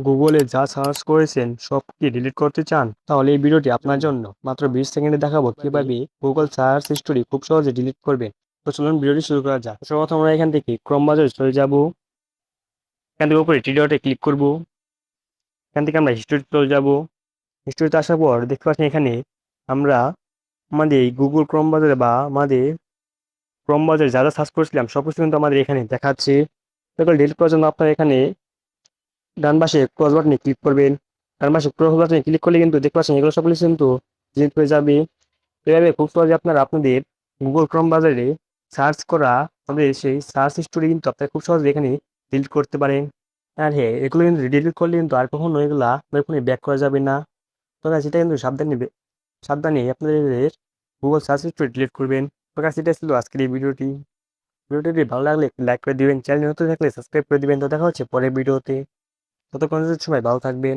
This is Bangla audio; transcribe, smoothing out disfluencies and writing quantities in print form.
গুগলে যা সার্চ করেছেন সব কি ডিলিট করতে চান? তাহলে এই ভিডিওটি আপনার জন্য। মাত্র 20 সেকেন্ডে দেখাবো কিভাবে গুগল সার্চ হিস্টোরি খুব সহজে ডিলিট করবেন। তো চলুন ভিডিওটি শুরু করা যাক। সর্বপ্রথম আমরা এখান থেকে ক্রোম ব্রাউজারে চলে যাব। এখান থেকে উপরে থ্রি ডটে ক্লিক করব। এখান থেকে আমরা হিস্টোরিতে চলে যাব। হিস্টোরিতে আসার পর দেখতে পাচ্ছেন এখানে আমরা আমাদের এই গুগল ক্রোম ব্রাউজারে বা আমাদের ক্রোম ব্রাউজারে যা যা সার্চ করেছিলাম সবকিছু কিন্তু আমাদের এখানে দেখাচ্ছে। তারপর ডিলিট করার জন্য আপনারা এখানে ডান পাশে ক্রস বাটনে ক্লিক করবেন। ডান পাশে ক্রস বাটনে ক্লিক করলে কিন্তু দেখতে পাচ্ছেন এগুলো সবগুলো কিন্তু ডিলিট হয়ে যাবে। এভাবে খুব সহজে আপনারা আপনাদের গুগল ক্রোম ব্রাউজারে সার্চ করা আমাদের সেই সার্চ হিস্টোরি কিন্তু আপনারা খুব সহজে এখানে ডিলিট করতে পারেন। আর হ্যাঁ, এগুলো কিন্তু ডিলিট করলে কিন্তু আর কখনো এগুলা আপনার ফোনে ব্যাক করা যাবে না। তবে সেটা কিন্তু সাবধানে আপনাদের গুগল সার্চ হিস্টোরি ডিলিট করবেন। তো গাইস, এটা ছিল আজকের এই ভিডিওটি। ভিডিওটি ভালো লাগলে লাইক করে দিবেন, চ্যানেল নতুন থাকলে সাবস্ক্রাইব করে দিবেন। তো দেখা হচ্ছে পরের ভিডিওতে। ততক্ষণ সময় ভালো থাকবেন।